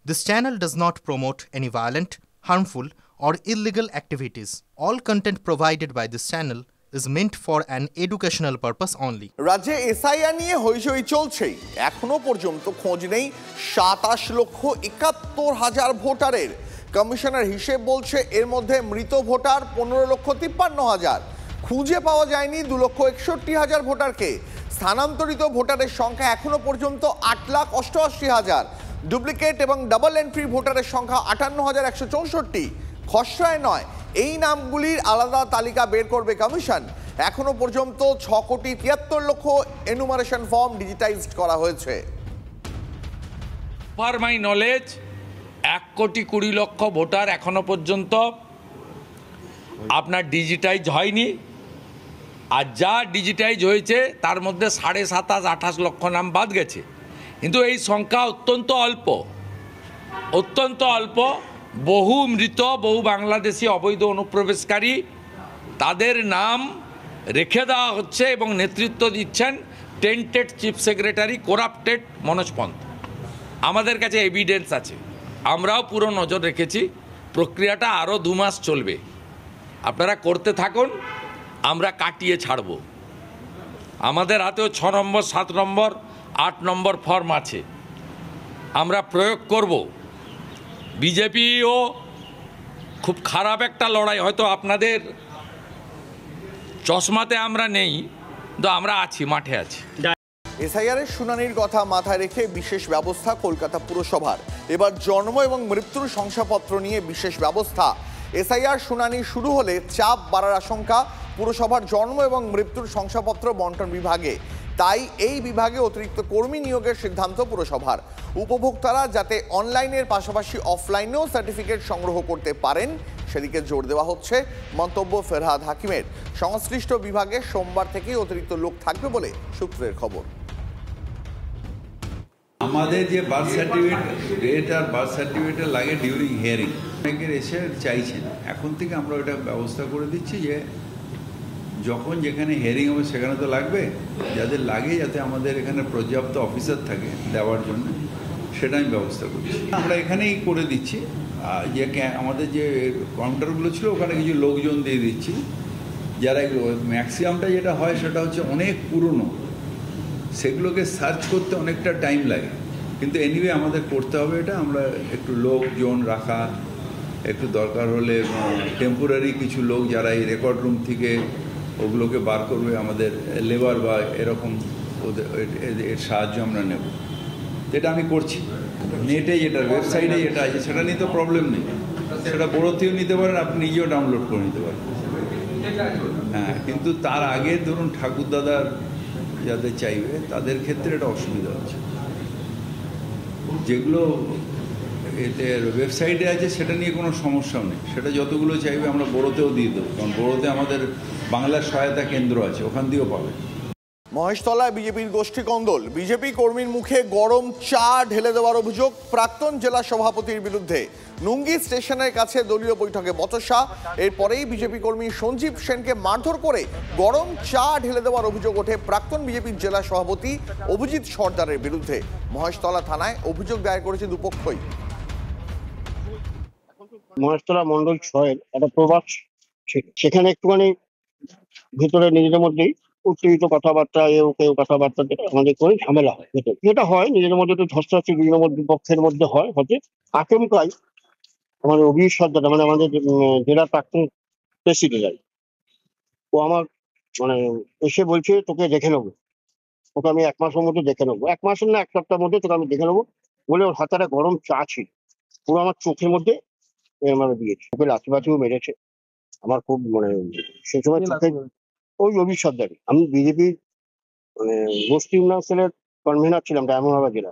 This channel does not promote any violent, harmful, or illegal activities. All content provided by this channel is meant for an educational purpose only. রাজ্যে SIR নিয়ে হইচই চলছেই। এখনো পর্যন্ত খোঁজ নেই ২৭,৭১,০০০ ভোটারের। কমিশনের হিসেব বলছে এর মধ্যে মৃত ভোটার ১৫,৫৩,০০০। খুঁজে পাওয়া যায়নি ২,৬১,০০০ ভোটারকে। স্থানান্তরিত ভোটারের সংখ্যা এখনো পর্যন্ত ৮,৮৮,০০০। ডুপ্লিকেট এবং ডাবল এন্ট্রি ভোটারের সংখ্যা ৫৮,১৬৪। খসড়ায় নয়, এই নামগুলির আলাদা তালিকা বের করবে কমিশন। এখনো পর্যন্ত ৬,৭৩,০০,০০০ এনুমারেশন ফর্ম ডিজিটাইজড করা হয়েছে। ফর মাই নলেজ ১,২০,০০,০০০ ভোটার এখনো পর্যন্ত আপনার ডিজিটাইজ হয়নি। আর যা ডিজিটাইজ হয়েছে তার মধ্যে ২৭,০০০-২৮ লক্ষ নাম বাদ গেছে। কিন্তু এই সংখ্যা অত্যন্ত অল্প। বহু মৃত, বহু বাংলাদেশি অবৈধ অনুপ্রবেশকারী, তাদের নাম রেখে দেওয়া হচ্ছে এবং নেতৃত্ব দিচ্ছেন tainted chief secretary corrupted Manoj Pant. আমাদের কাছে এভিডেন্স আছে, আমরাও পুরো নজর রেখেছি। প্রক্রিয়াটা আরও ২ মাস চলবে। আপনারা করতে থাকুন, আমরা কাটিয়ে ছাড়ব। আমাদের হাতেও ৬ নম্বর, ৭ নম্বর, ৮ নম্বর ফর্ম আছে, আমরা প্রয়োগ করব। বিজেপিও খুব খারাপ একটা লড়াই, হয়তো আপনাদের চশমাতে আমরা নেই, তো আমরা আছি, মাঠে আছি। এসআইআরের শুনানির কথা মাথায় রেখে বিশেষ ব্যবস্থা কলকাতা পুরসভার। এবার জন্ম এবং মৃত্যুর শংসাপত্র নিয়ে বিশেষ ব্যবস্থা। এসআইআর শুনানি শুরু হলে চাপ বাড়ার আশঙ্কা পুরসভার জন্ম এবং মৃত্যুর শংসাপত্র বন্টন বিভাগে। তাই এই বিভাগে অতিরিক্ত কর্মী নিয়োগের সিদ্ধান্ত পুরসভার। উপভোক্তারা যাতে অনলাইনের পাশাপাশি অফলাইনেও সার্টিফিকেট সংগ্রহ করতে পারেন সেদিকে জোর দেওয়া হচ্ছে, মন্তব্য ফেরহাদ হাকিমের। সংশ্লিষ্ট বিভাগে সোমবার থেকেই অতিরিক্ত লোক থাকবে বলে সূত্রের খবর। আমাদের যে বার্থ সার্টিফিকেট আর বার্থ সার্টিফিকেট লাগে ডিউরিং হিয়ারিং, অনেকের এসে চাইছেন। এখন থেকে আমরা ওটা ব্যবস্থা করে দিচ্ছি যে যখন যেখানে হিয়ারিং হবে সেখানে তো লাগবে, যাদের লাগে যাতে আমাদের এখানে পর্যাপ্ত অফিসার থাকে দেওয়ার জন্য, সেটা আমি ব্যবস্থা করছি। আমরা এখানেই করে দিচ্ছি। যে আমাদের যে কাউন্টারগুলো ছিল ওখানে কিছু লোকজন দিয়ে দিচ্ছি, যারা এগুলো ম্যাক্সিমামটা যেটা হয় সেটা হচ্ছে অনেক পুরনো, সেগুলোকে সার্চ করতে অনেকটা টাইম লাগে। কিন্তু এনিওয়ে আমাদের করতে হবে এটা। আমরা একটু লোকজন রাখা, একটু দরকার হলে টেম্পোরারি কিছু লোক যারা এই রেকর্ড রুম থেকে ওগুলোকে বার করবে, আমাদের লেবার বা এরকম এর সাহায্য আমরা নেব। এটা আমি করছি। নেটে যেটা ওয়েবসাইটে যেটা আছে সেটা নিয়ে তো প্রবলেম নেই, সেটা বড়তেও নিতে পারেন, আপনি নিজেও ডাউনলোড করে নিতে পারেন। হ্যাঁ, কিন্তু তার আগে ধরুন ঠাকুরদাদার যাদের চাইবে তাদের ক্ষেত্রে এটা অসুবিধা হচ্ছে। যেগুলো এতে ওয়েবসাইটে আছে সেটা নিয়ে কোনো সমস্যাও নেই, সেটা যতগুলো চাইবে আমরা বড়োতেও দিয়ে দেবো, কারণ বড়োতে আমাদের বাংলার সহায়তা কেন্দ্র আছে, ওখান দিয়েও পাবে। মহেশতলায় বিজেপির গোষ্ঠী কন্দল। বিজেপি কর্মীর মুখে গরম চা ঢেলে দেওয়ার অভিযোগ প্রাক্তন জেলা সভাপতির বিরুদ্ধে। নুঙ্গি স্টেশনের কাছে দলীয় বৈঠকে বচসা। এরপরেই বিজেপি কর্মী সঞ্জীব সেনকে মারধর করে গরম চা ঢেলে দেওয়ার অভিযোগ ওঠে প্রাক্তন বিজেপির জেলা সভাপতি অভিজিৎ সর্দারের বিরুদ্ধে। মহেশতলা থানায় অভিযোগ দায়ের করেছে দুপক্ষই। মহেশতলা মন্ডল ৬-এর একটা প্রবাস, সেখানে একটুখানি ভিতরে নিজেদের মধ্যেই উত্তেজিত কথাবার্তা, কথাবার্তা আমাদের করে ঝামেলা হয়। যেটা হয় নিজেদের মধ্যে একটু ধস্তাধস্তি বিভিন্ন পক্ষের মধ্যে হয়। হচ্ছে আচমকাই আমাদের অভিজিৎ সর্দার, মানে আমাদের জেলা প্রাক্তন প্রেসিডেন্ট, ও আমার এসে বলছে তোকে দেখে নেবো, তোকে আমি ১ মাসের মধ্যে দেখে নেবো, ১ মাসের না ১ সপ্তাহের মধ্যে তোকে আমি দেখে নেবো বলে ওর হাতে একটা গরম চা ছিল, পুরো আমার চোখের মধ্যে দিয়েছে। ওকে লাঠিবাঠিও মেরেছে। আমার খুব সেই সময় চোখে ওই অভিজিৎ সর্দারই। আমি বিজেপির গোষ্ঠী উন্নয়ন সেলের কনভেনার ছিলাম ডায়মন্ড হারবার জেলা।